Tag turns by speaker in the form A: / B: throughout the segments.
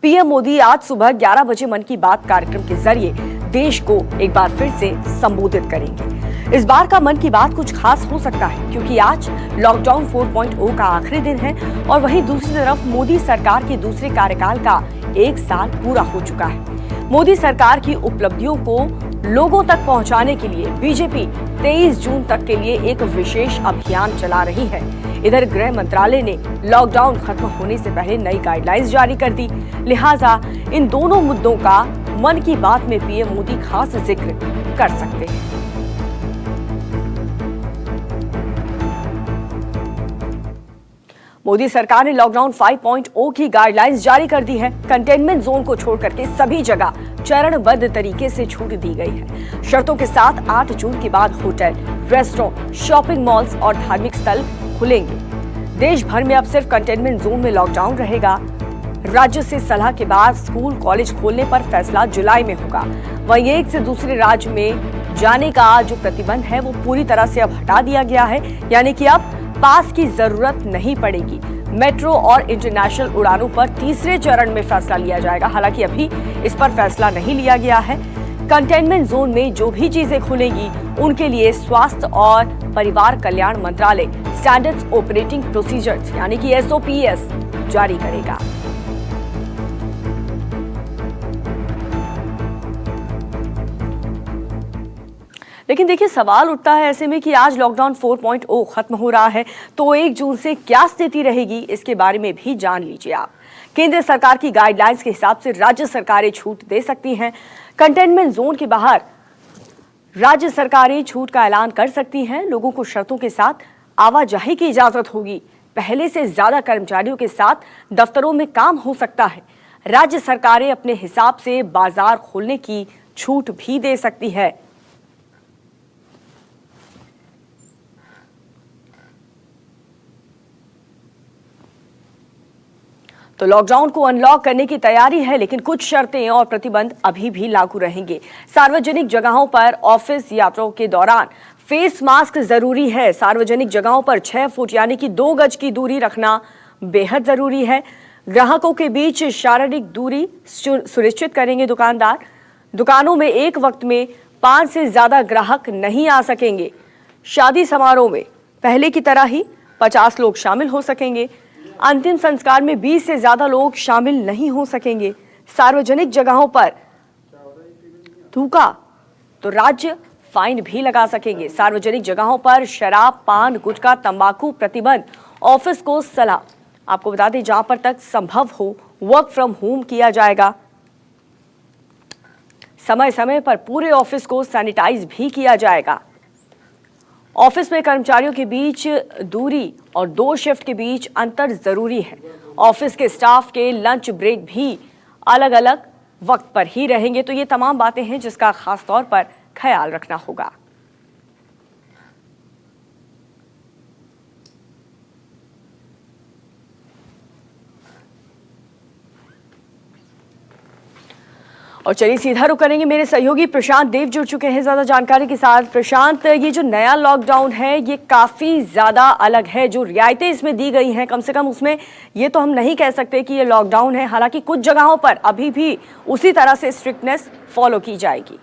A: PM Modi आज सुबह 11 बजे मन की बात कार्यक्रम के जरिए देश को एक बार फिर से संबोधित करेंगे। इस बार का मन की बात कुछ खास हो सकता है क्योंकि आज लॉकडाउन 4.0 का आखिरी दिन है और वहीं दूसरी तरफ मोदी सरकार के दूसरे कार्यकाल का 1 साल पूरा हो चुका है। मोदी सरकार की उपलब्धियों को लोगों तक पहुंचाने के लिए बीजेपी 23 जून तक के लिए एक विशेष अभियान चला रही है। इधर गृह मंत्रालय ने लॉकडाउन खत्म होने से पहले नई गाइडलाइंस जारी कर दी, लिहाजा इन दोनों मुद्दों का मन की बात में पीएम मोदी खास जिक्र कर सकते हैं। मोदी सरकार ने लॉकडाउन 5.0 की गाइडलाइंस जारी कर दी है। कंटेनमेंट जोन को छोड़कर के सभी जगह चरणबद्ध तरीके से छूट दी गई है। शर्तों के साथ 8 जून के बाद होटल, रेस्टोरेंट, शॉपिंग मॉल्स और धार्मिक स्थल खुलेंगे। देश भर में अब सिर्फ कंटेनमेंट जोन में लॉकडाउन रहेगा। राज्य से सलाह के बाद स्कूल कॉलेज खोलने पर फैसला जुलाई में होगा। वहीं एक से दूसरे राज्य में जाने का जो प्रतिबंध है वो पूरी तरह से अब हटा दिया गया है, यानी कि अब पास की जरूरत नहीं पड़ेगी। मेट्रो और इंटरनेशनल उड़ानों पर तीसरे चरण में फैसला लिया जाएगा। हालांकि अभी इस पर फैसला नहीं लिया गया है। कंटेनमेंट जोन में जो भी चीजें खुलेंगी उनके लिए स्वास्थ्य और परिवार कल्याण मंत्रालय स्टैंडर्ड्स ऑपरेटिंग प्रोसीजर्स यानी कि SOPs जारी करेगा। लेकिन देखिए, सवाल उठता है ऐसे में कि आज लॉकडाउन 4.0 खत्म हो रहा है तो 1 जून से क्या स्थिति रहेगी, इसके बारे में भी जान लीजिए आप। केंद्र सरकार की गाइडलाइंस के हिसाब से राज्य सरकारें छूट दे सकती हैं। कंटेनमेंट जोन के बाहर राज्य सरकारें छूट का ऐलान कर सकती हैं। लोगों को शर्तों के साथ आवाजाही की इजाजत होगी। पहले से ज्यादा कर्मचारियों के साथ दफ्तरों में काम हो सकता है। राज्य सरकारें अपने हिसाब से बाजार खोलने की छूट भी दे सकती है। तो लॉकडाउन को अनलॉक करने की तैयारी है, लेकिन कुछ शर्तें और प्रतिबंध अभी भी लागू रहेंगे। सार्वजनिक जगहों पर, ऑफिस यात्राओं के दौरान फेस मास्क जरूरी है। सार्वजनिक जगहों पर 6 फुट यानी कि 2 गज की दूरी रखना बेहद जरूरी है। ग्राहकों के बीच शारीरिक दूरी सुनिश्चित करेंगे दुकानदार। दुकानों में एक वक्त में 5 से ज्यादा ग्राहक नहीं आ सकेंगे। शादी समारोह में पहले की तरह ही 50 लोग शामिल हो सकेंगे। अंतिम संस्कार में 20 से ज्यादा लोग शामिल नहीं हो सकेंगे। सार्वजनिक जगहों पर थूका तो राज्य फाइन भी लगा सकेंगे। सार्वजनिक जगहों पर शराब, पान, गुटखा, तंबाकू प्रतिबंध। ऑफिस को सलाह, आपको बता दें, जहां पर तक संभव हो वर्क फ्रॉम होम किया जाएगा। समय समय पर पूरे ऑफिस को सैनिटाइज भी किया जाएगा। ऑफिस में कर्मचारियों के बीच दूरी और 2 शिफ्ट के बीच अंतर जरूरी है। ऑफिस के स्टाफ के लंच ब्रेक भी अलग अलग वक्त पर ही रहेंगे। तो ये तमाम बातें हैं जिसका खास तौर पर ख्याल रखना होगा। और चलिए सीधा रुख करेंगे, मेरे सहयोगी प्रशांत देव जुड़ चुके हैं ज्यादा जानकारी के साथ। प्रशांत, ये जो नया लॉकडाउन है ये काफी ज्यादा अलग है। जो रियायतें इसमें दी गई हैं, कम से कम उसमें ये तो हम नहीं कह सकते कि ये लॉकडाउन है। हालांकि कुछ जगहों पर अभी भी उसी तरह से स्ट्रिक्टनेस फॉलो की जाएगी।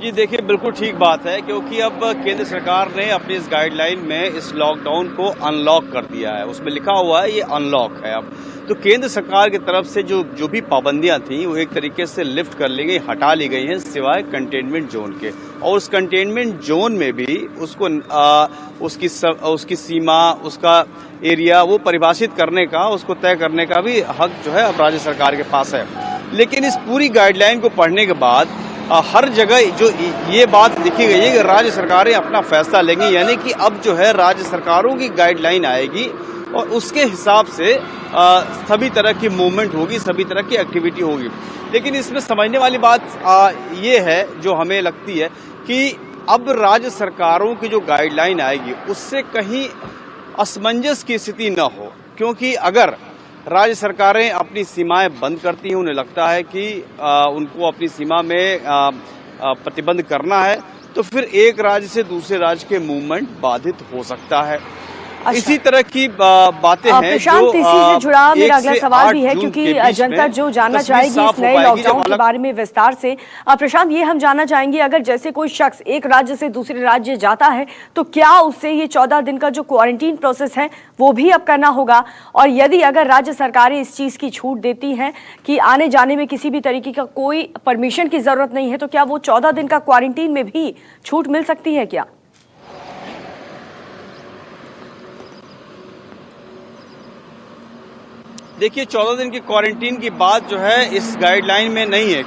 B: जी देखिए, बिल्कुल ठीक बात है, क्योंकि अब केंद्र सरकार ने अपनी इस गाइडलाइन में इस लॉकडाउन को अनलॉक कर दिया है। उसमें लिखा हुआ है ये अनलॉक है। अब तो केंद्र सरकार की तरफ से जो भी पाबंदियां थी वो एक तरीके से लिफ्ट कर ली गई, हटा ली गई हैं, सिवाय कंटेनमेंट जोन के। और उस कंटेनमेंट जोन में भी उसकी सीमा, उसका एरिया वो परिभाषित करने का, उसको तय करने का भी हक जो है अब राज्य सरकार के पास है। लेकिन इस पूरी गाइडलाइन को पढ़ने के बाद हर जगह जो ये बात लिखी गई है कि राज्य सरकारें अपना फैसला लेंगी, यानी कि अब जो है राज्य सरकारों की गाइडलाइन आएगी और उसके हिसाब से सभी तरह की मूवमेंट होगी, सभी तरह की एक्टिविटी होगी। लेकिन इसमें समझने वाली बात ये है, जो हमें लगती है, कि अब राज्य सरकारों की जो गाइडलाइन आएगी उससे कहीं असमंजस की स्थिति न हो। क्योंकि अगर राज्य सरकारें अपनी सीमाएं बंद करती हैं, उन्हें लगता है कि उनको अपनी सीमा में प्रतिबंध करना है, तो फिर एक राज्य से दूसरे राज्य के मूवमेंट बाधित हो सकता है।
A: अच्छा।
B: इसी तरह की बातें हैं
A: प्रशांत,
B: जो
A: इसी से जुड़ा मेरा अगला सवाल भी है,
B: 8 जून
A: क्योंकि
B: के बीच
A: जनता
B: में
A: जो जानना
B: तस्वीर
A: चाहेगी
B: साफ
A: इस
B: हो
A: नए
B: पाएगी
A: लॉकडाउन
B: जब
A: के
B: अलग
A: बारे में विस्तार से। प्रशांत, ये हम जानना चाहेंगे, अगर जैसे कोई शख्स एक राज्य से दूसरे राज्य जाता है तो क्या उससे ये 14 दिन का जो क्वारंटीन प्रोसेस है वो भी अब करना होगा? और यदि अगर राज्य सरकारें इस चीज की छूट देती हैं कि आने जाने में किसी भी तरीके का कोई परमिशन की जरूरत नहीं है, तो क्या वो 14 दिन का क्वारंटीन में भी छूट मिल सकती है क्या?
B: देखिए, 14 दिन की क्वारंटीन की बात जो है इस गाइडलाइन में नहीं है।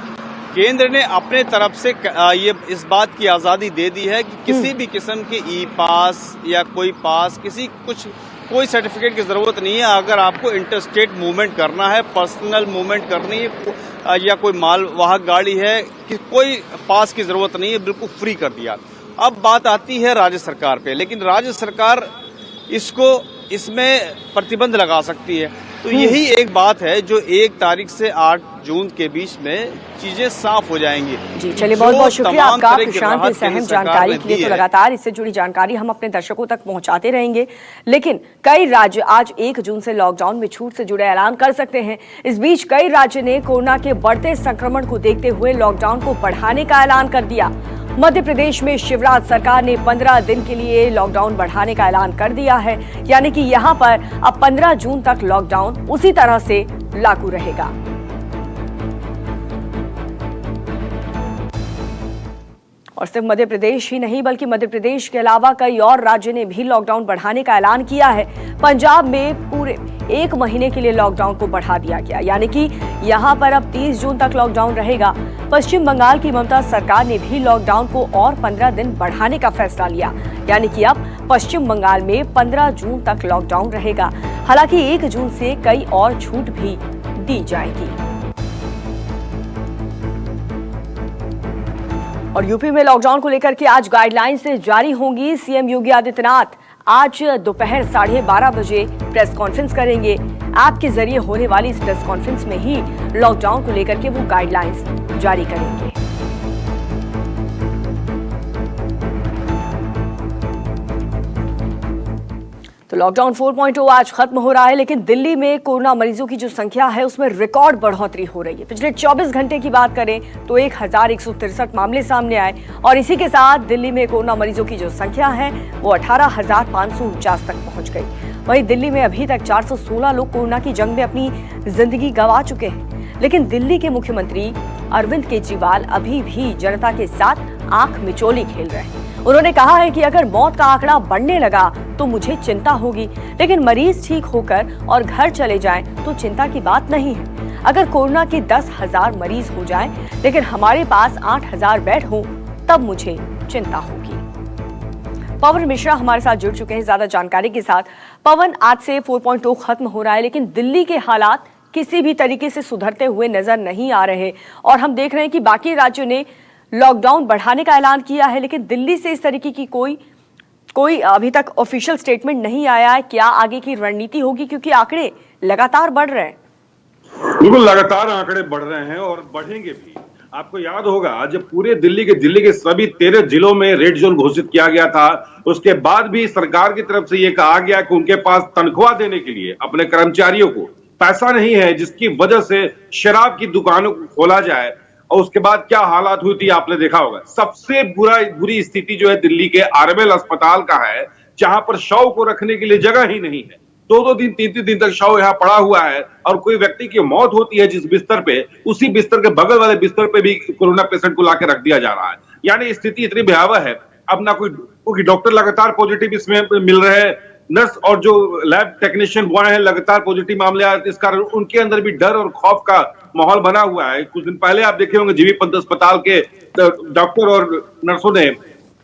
B: केंद्र ने अपने तरफ से ये इस बात की आज़ादी दे दी है कि किसी भी किस्म के ई पास या कोई पास कोई सर्टिफिकेट की ज़रूरत नहीं है। अगर आपको इंटरस्टेट मूवमेंट करना है, पर्सनल मूवमेंट करनी है या कोई मालवाहक गाड़ी है, कि कोई पास की ज़रूरत नहीं है, बिल्कुल फ्री कर दिया। अब बात आती है राज्य सरकार पे, लेकिन राज्य सरकार इसमें प्रतिबंध लगा सकती है। तो यही एक बात है जो 1 तारीख से 8 जून के बीच में चीजें साफ हो जाएंगी।
A: जी, चलिए, बहुत बहुत शुक्रिया आपका प्रशांत, इस अहम जानकारी के लिए। तो लगातार इससे जुड़ी जानकारी हम अपने दर्शकों तक पहुंचाते रहेंगे, लेकिन कई राज्य आज 1 जून से लॉकडाउन में छूट से जुड़े ऐलान कर सकते हैं। इस बीच कई राज्य ने कोरोना के बढ़ते संक्रमण को देखते हुए लॉकडाउन को बढ़ाने का ऐलान कर दिया। मध्य प्रदेश में शिवराज सरकार ने 15 दिन के लिए लॉकडाउन बढ़ाने का ऐलान कर दिया है, यानी कि यहां पर अब 15 जून तक लॉकडाउन उसी तरह से लागू रहेगा। और सिर्फ मध्य प्रदेश ही नहीं, बल्कि मध्य प्रदेश के अलावा कई और राज्य ने भी लॉकडाउन बढ़ाने का ऐलान किया है। पंजाब में पूरे 1 महीने के लिए लॉकडाउन को बढ़ा दिया गया, यानी कि यहां पर अब 30 जून तक लॉकडाउन रहेगा। पश्चिम बंगाल की ममता सरकार ने भी लॉकडाउन को और 15 दिन बढ़ाने का फैसला लिया, यानी कि अब पश्चिम बंगाल में 15 जून तक लॉकडाउन रहेगा। हालांकि 1 जून से कई और छूट भी दी जाएगी। और यूपी में लॉकडाउन को लेकर के आज गाइडलाइंस जारी होंगी। सीएम योगी आदित्यनाथ आज दोपहर 12:30 बजे प्रेस कॉन्फ्रेंस करेंगे। ऐप के जरिए होने वाली इस प्रेस कॉन्फ्रेंस में ही लॉकडाउन को लेकर के वो गाइडलाइंस जारी करेंगे। तो लॉकडाउन 4.0 आज खत्म हो रहा है, लेकिन दिल्ली में कोरोना मरीजों की जो संख्या है उसमें रिकॉर्ड बढ़ोतरी हो रही है। पिछले 24 घंटे की बात करें तो 1163 मामले सामने आए, और इसी के साथ दिल्ली में कोरोना मरीजों की जो संख्या है वो 18,549 तक पहुंच गई। वहीं दिल्ली में अभी तक 416 लोग कोरोना की जंग में अपनी जिंदगी गंवा चुके हैं, लेकिन दिल्ली के मुख्यमंत्री अरविंद केजरीवाल अभी भी जनता के साथ आंख मिचोली खेल रहे हैं। उन्होंने कहा है कि अगर मौत का आंकड़ा बढ़ने लगा तो मुझे चिंता होगी, लेकिन मरीज ठीक होकर और घर चले जाएं तो चिंता की बात नहीं है। अगर कोरोना के 10,000 मरीज हो जाएं, लेकिन हमारे पास 8,000 बेड हो, तब मुझे चिंता होगी। पवन मिश्रा हमारे साथ जुड़ चुके हैं ज्यादा जानकारी के साथ। पवन, आज से 4.0 खत्म हो रहा है, लेकिन दिल्ली के हालात किसी भी तरीके से सुधरते हुए नजर नहीं आ रहे, और हम देख रहे हैं कि बाकी राज्यों ने लॉकडाउन बढ़ाने का ऐलान किया है, लेकिन दिल्ली से इस तरीके की कोई अभी तक ऑफिशियल स्टेटमेंट नहीं आया है। क्या आगे की रणनीति होगी, क्योंकि आंकड़े लगातार बढ़ रहे हैं?
C: बिल्कुल, लगातार आंकड़े बढ़ रहे हैं और बढ़ेंगे भी। आपको याद होगा जब पूरे दिल्ली के सभी 13 जिलों में रेड जोन घोषित किया गया था, उसके बाद भी सरकार की तरफ से यह कहा गया कि उनके पास तनख्वाह देने के लिए अपने कर्मचारियों को पैसा नहीं है, जिसकी वजह से शराब की दुकानों को खोला जाए। और उसके बाद क्या हालात हुई थी आपने देखा होगा। सबसे बुरी स्थिति जो है दिल्ली के आरएमएल अस्पताल का है, जहां पर शव को रखने के लिए जगह ही नहीं है। 2-2 दिन 3-3 दिन तक शव यहाँ पड़ा हुआ है, और कोई व्यक्ति की मौत होती है जिस बिस्तर पे, उसी बिस्तर के बगल वाले बिस्तर पे भी कोरोना पेशेंट को लाकर रख दिया जा रहा है। यानी स्थिति इतनी भयावह है। अब ना कोई डॉक्टर लगातार पॉजिटिव इसमें मिल रहे हैं, नर्स और जो लैब टेक्नीशियन बॉय हैं लगातार पॉजिटिव मामले आए, इस कारण उनके अंदर भी डर और खौफ का माहौल बना हुआ है। कुछ दिन पहले आप देखे होंगे जीबी पंत अस्पताल के डॉक्टर और नर्सों ने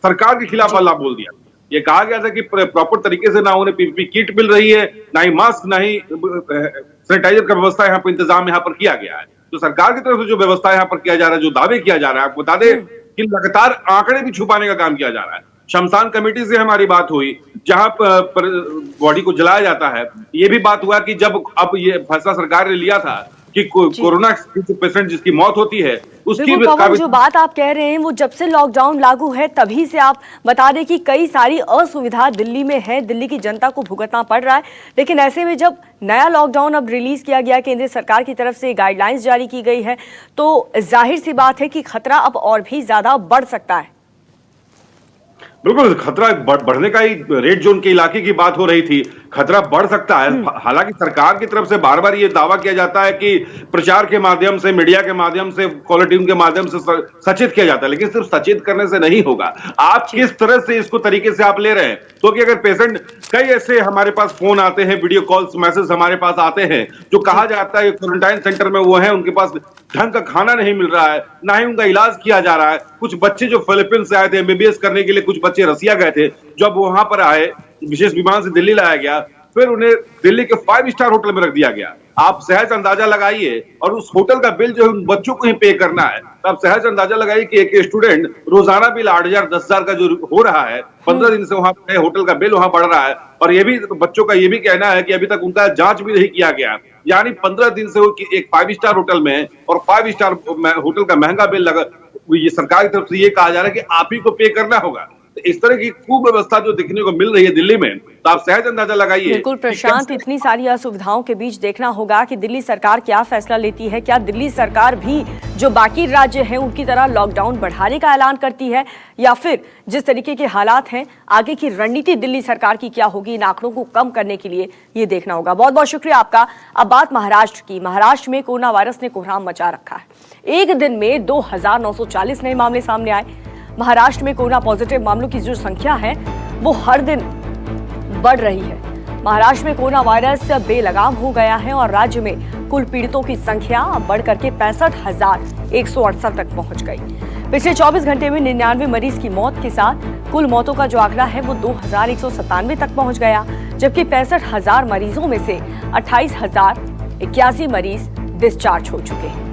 C: सरकार के खिलाफ हल्ला बोल दिया। ये कहा गया था कि प्रॉपर तरीके से ना उन्हें पीपीई किट मिल रही है, ना ही मास्क, ना ही सैनिटाइजर का व्यवस्था यहाँ पर इंतजाम यहाँ पर किया गया है। तो सरकार की तरफ से जो व्यवस्था यहाँ पर किया जा रहा है, जो दावे किया जा रहा है, आपको बता दें कि लगातार आंकड़े भी छुपाने का काम किया जा रहा है। शमशान कमेटी से हमारी बात हुई, जहां पर बॉडी को जलाया जाता है। ये भी बात हुआ कि जब अब ये फैसला सरकार ने लिया था कि कोरोना के पेशेंट जिसकी मौत होती है उसकी
A: बिल्कुल पवन, जो बात आप कह रहे हैं वो जब से लॉकडाउन लागू है तभी से आप बता दें कि कई सारी असुविधा दिल्ली में है, दिल्ली की जनता को भुगतना पड़ रहा है। लेकिन ऐसे में जब नया लॉकडाउन अब रिलीज किया गया, केंद्र सरकार की तरफ से गाइडलाइंस जारी की गई है, तो जाहिर सी बात है कि खतरा अब और भी ज्यादा बढ़ सकता है।
C: बिल्कुल, खतरा बढ़ने का ही रेड जोन के इलाके की बात हो रही थी। खतरा बढ़ सकता है। हालांकि सरकार की तरफ से बार बार ये दावा किया जाता है कि प्रचार के माध्यम से, मीडिया के माध्यम से, कॉलर ट्यून के माध्यम से सचेत किया जाता है, लेकिन सिर्फ सचेत करने से नहीं होगा। आप किस तरह से इसको तरीके से आप ले रहे हैं, तो कि अगर पेशेंट, कई ऐसे हमारे पास फोन आते हैं, वीडियो कॉल्स, मैसेज हमारे पास आते हैं, जो कहा जाता है क्वारंटाइन सेंटर में वो है, उनके पास ढंग का खाना नहीं मिल रहा है, ना ही उनका इलाज किया जा रहा है। कुछ बच्चे जो फिलीपींस से आए थे एमबीबीएस करने के लिए, कुछ बच्चे रसिया गए थे, जब वहां पर आए, विशेष विमान से दिल्ली लाया गया, फिर उन्हें दिल्ली के 5 स्टार होटल में रख दिया गया। आप सहज अंदाजा लगाइए, और उस होटल का बिल जो है उन बच्चों को ही पे करना है। तो आप सहज अंदाजा लगाइए कि एक स्टूडेंट रोजाना बिल 8,000 10,000 का जो हो रहा है, 15 दिन से वहां पे होटल का बिल वहां बढ़ रहा है। और ये भी बच्चों का ये भी कहना है कि अभी तक उनका जांच भी नहीं किया गया, यानी 15 दिन से वो एक 5 स्टार होटल में, और 5 स्टार होटल का महंगा बिल लगा, ये सरकार की तरफ से ये कहा जा रहा है कि आप ही को पे करना होगा। तो इस तरह की कुव्यवस्था जो देखने को मिल रही है दिल्ली में, तो आप सहज अंदाजा लगाइए।
A: बिल्कुल प्रशांत, इतनी सारी असुविधाओं के बीच देखना होगा कि दिल्ली सरकार क्या फैसला लेती है। क्या दिल्ली सरकार भी जो बाकी राज्य हैं उनकी तरह लॉकडाउन बढ़ाने का ऐलान करती है, या फिर जिस तरीके के हालात हैं आगे की रणनीति दिल्ली सरकार की क्या होगी इन आंकड़ों को कम करने के लिए, ये देखना होगा। बहुत बहुत शुक्रिया आपका। अब बात महाराष्ट्र की। महाराष्ट्र में कोरोना वायरस ने कोहराम मचा रखा है। एक दिन में 2,940 नए मामले सामने आए। महाराष्ट्र में कोरोना पॉजिटिव मामलों की जो संख्या है वो हर दिन बढ़ रही है। महाराष्ट्र में कोरोना वायरस बेलगाम हो गया है और राज्य में कुल पीड़ितों की संख्या बढ़कर के 65,168 तक पहुंच गई। पिछले 24 घंटे में 99 मरीज की मौत के साथ कुल मौतों का जो आंकड़ा है वो 2,197 तक पहुंच गया, जबकि 65,000 मरीजों में से 28,081 मरीज डिस्चार्ज हो चुके हैं।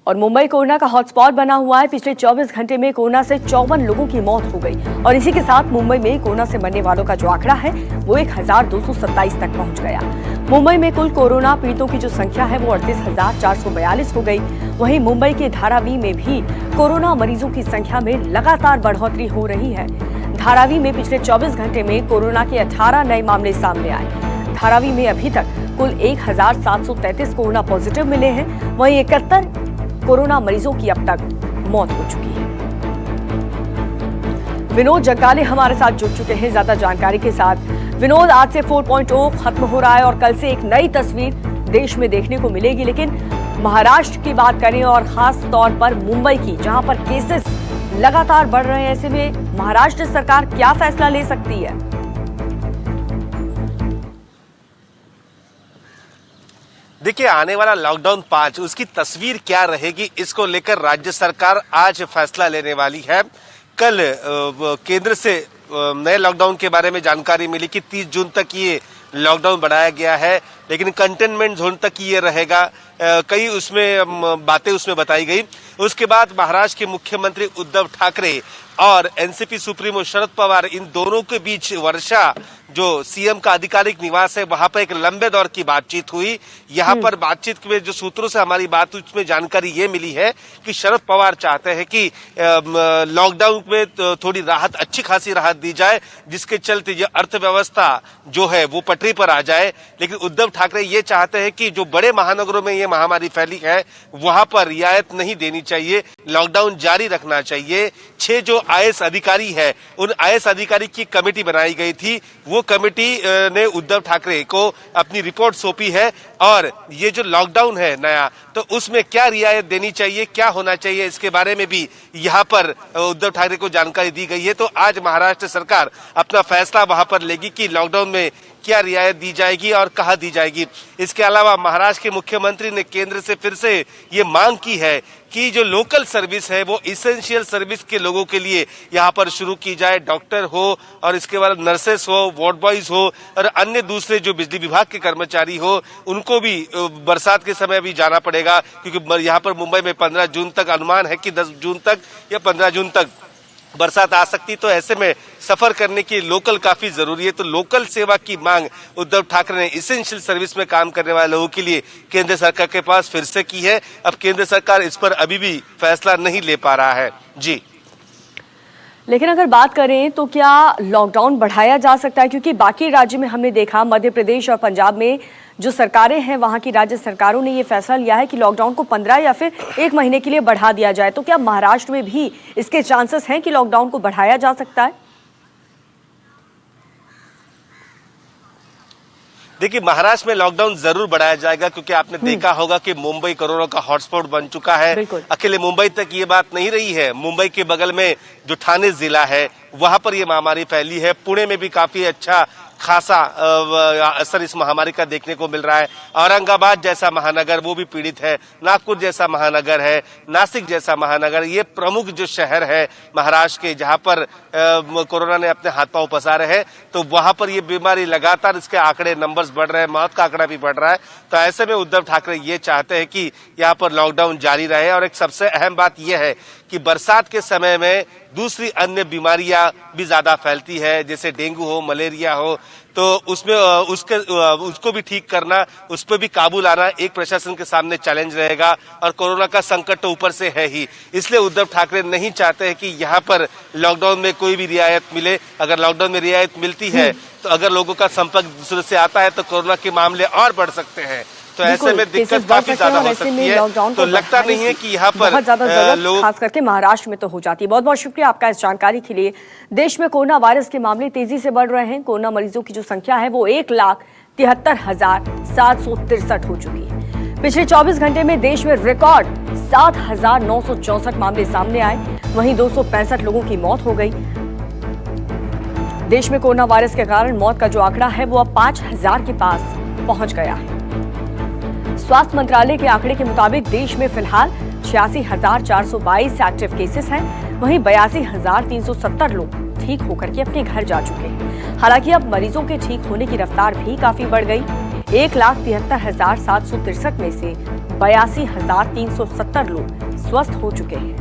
A: और मुंबई कोरोना का हॉटस्पॉट बना हुआ है। पिछले 24 घंटे में कोरोना से 54 लोगों की मौत हो गई और इसी के साथ मुंबई में कोरोना से मरने वालों का जो आंकड़ा है वो 1,227 तक पहुंच गया। मुंबई में कुल कोरोना पीड़ितों की जो संख्या है वो 38,442 हो गई। वहीं मुंबई के धारावी में भी कोरोना मरीजों की संख्या में लगातार बढ़ोतरी हो रही है। धारावी में पिछले 24 घंटे में कोरोना के 18 नए मामले सामने आए। धारावी में अभी तक कुल 1,733 कोरोना पॉजिटिव मिले हैं। वहीं 71 कोरोना मरीजों की अब तक मौत हो चुकी है। विनोद जग्गाले हमारे साथ जुड़ चुके हैं ज्यादा जानकारी के साथ। विनोद, आज से 4.0 खत्म हो रहा है और कल से एक नई तस्वीर देश में देखने को मिलेगी, लेकिन महाराष्ट्र की बात करें और खास तौर पर मुंबई की, जहां पर केसेस लगातार बढ़ रहे हैं, ऐसे में महाराष्ट्र सरकार क्या फैसला ले सकती है?
D: देखिए, आने वाला लॉकडाउन 5 उसकी तस्वीर क्या रहेगी, इसको लेकर राज्य सरकार आज फैसला लेने वाली है। कल केंद्र से नए लॉकडाउन के बारे में जानकारी मिली कि 30 जून तक ये लॉकडाउन बढ़ाया गया है, लेकिन कंटेनमेंट जोन तक ये रहेगा। कई उसमें बातें उसमें बताई गई। उसके बाद महाराष्ट्र के मुख्यमंत्री उद्धव ठाकरे और एनसीपी सुप्रीमो शरद पवार, इन दोनों के बीच वर्षा जो सीएम का आधिकारिक निवास है वहां पर एक लंबे दौर की बातचीत हुई। यहां पर बातचीत में जो सूत्रों से हमारी बात हुई उसमें जानकारी ये मिली है कि शरद पवार चाहते हैं कि लॉकडाउन में थोड़ी राहत, अच्छी खासी राहत दी जाए, जिसके चलते ये अर्थव्यवस्था जो है वो पटरी पर आ जाए। लेकिन उद्धव ठाकरे ये चाहते हैं कि जो बड़े महानगरों में ये महामारी फैली है वहां पर रियायत नहीं देनी चाहिए, लॉकडाउन जारी रखना चाहिए। 6 जो आईएएस अधिकारी है, उन आईएएस अधिकारी की कमेटी बनाई गई थी, वो कमेटी ने उद्धव ठाकरे को अपनी रिपोर्ट सौंपी है और ये जो लॉकडाउन है नया, तो उसमें क्या रियायत देनी चाहिए, क्या होना चाहिए, इसके बारे में भी यहाँ पर उद्धव ठाकरे को जानकारी दी गई है। तो आज महाराष्ट्र सरकार अपना फैसला वहां पर लेगी कि लॉकडाउन में क्या रियायत दी जाएगी और कहाँ दी जाएगी। इसके अलावा महाराष्ट्र के मुख्यमंत्री ने केंद्र से फिर से ये मांग की है कि जो लोकल सर्विस है वो इसेंशियल सर्विस के लोगों के लिए यहाँ पर शुरू की जाए। डॉक्टर हो और इसके बाद नर्सेस हो, वार्ड बॉयज हो और अन्य दूसरे जो बिजली विभाग के कर्मचारी हो, उनको भी बरसात के समय भी जाना पड़ेगा, क्योंकि यहाँ पर मुंबई में 15 जून तक अनुमान है कि 10 जून तक या 15 जून तक बरसात आ सकती, तो ऐसे में सफर करने की लोकल काफी जरूरी है। तो लोकल सेवा की मांग उद्धव ठाकरे ने इसेंशियल सर्विस में काम करने वाले लोगों के लिए केंद्र सरकार के पास फिर से की है। अब केंद्र सरकार इस पर अभी भी फैसला नहीं ले पा रहा है। जी,
A: लेकिन अगर बात करें तो क्या लॉकडाउन बढ़ाया जा सकता है, क्योंकि बाकी राज्य में हमने देखा, मध्य प्रदेश और पंजाब में जो सरकारें हैं वहां की राज्य सरकारों ने ये फैसला लिया है कि लॉकडाउन को 15 या फिर 1 महीने के लिए बढ़ा दिया जाए। तो क्या महाराष्ट्र में भी इसके चांसेस हैं कि लॉकडाउन को बढ़ाया जा सकता है?
D: देखिए, महाराष्ट्र में लॉकडाउन जरूर बढ़ाया जाएगा, क्योंकि आपने देखा होगा कि मुंबई कोरोना का हॉटस्पॉट बन चुका है। अकेले मुंबई तक ये बात नहीं रही है, मुंबई के बगल में जो ठाणे जिला है वहां पर ये महामारी फैली है। पुणे में भी काफी अच्छा खासा असर इस महामारी का देखने को मिल रहा है। औरंगाबाद जैसा महानगर वो भी पीड़ित है, नागपुर जैसा महानगर है, नासिक जैसा महानगर, ये प्रमुख जो शहर है महाराष्ट्र के जहां पर कोरोना ने अपने हाथ पांव पसारे हैं, तो वहां पर ये बीमारी लगातार इसके आंकड़े नंबर्स बढ़ रहे हैं, मौत का आंकड़ा भी बढ़ रहा है। तो ऐसे में उद्धव ठाकरे ये चाहते हैं कि यहाँ पर लॉकडाउन जारी रहे। और एक सबसे अहम बात यह है कि बरसात के समय में दूसरी अन्य बीमारियां भी ज्यादा फैलती है, जैसे डेंगू हो, मलेरिया हो, तो उसमें उसको भी ठीक करना, उस पर भी काबू लाना एक प्रशासन के सामने चैलेंज रहेगा। और कोरोना का संकट तो ऊपर से है ही, इसलिए उद्धव ठाकरे नहीं चाहते हैं कि यहाँ पर लॉकडाउन में कोई भी रियायत मिले। अगर लॉकडाउन में रियायत मिलती है तो अगर लोगों का संपर्क दूसरे से आता है तो कोरोना के मामले और बढ़ सकते हैं। तो ऐसे में दिक्कत काफी ज्यादा हो सकती है। तो लगता नहीं है कि यहाँ पर
A: बहुत ज्यादा जरूरत खास करके महाराष्ट्र में तो हो जाती है। बहुत बहुत शुक्रिया आपका इस जानकारी के लिए। देश में कोरोना वायरस के मामले तेजी से बढ़ रहे हैं। कोरोना मरीजों की जो संख्या है वो 1,73,763 हो चुकी है। पिछले 24 घंटे में देश में रिकॉर्ड 7,964 मामले सामने आए, वहीं 265 लोगों की मौत हो गई। देश में कोरोना वायरस के कारण मौत का जो आंकड़ा है वो अब 5,000 के पास पहुंच गया है। स्वास्थ्य मंत्रालय के आंकड़े के मुताबिक देश में फिलहाल 86,422 एक्टिव केसेस हैं, वहीं 82,370 लोग ठीक होकर के अपने घर जा चुके हैं। हालांकि अब मरीजों के ठीक होने की रफ्तार भी काफी बढ़ गई। 1,73,763 में से 82,370 लोग स्वस्थ हो चुके हैं।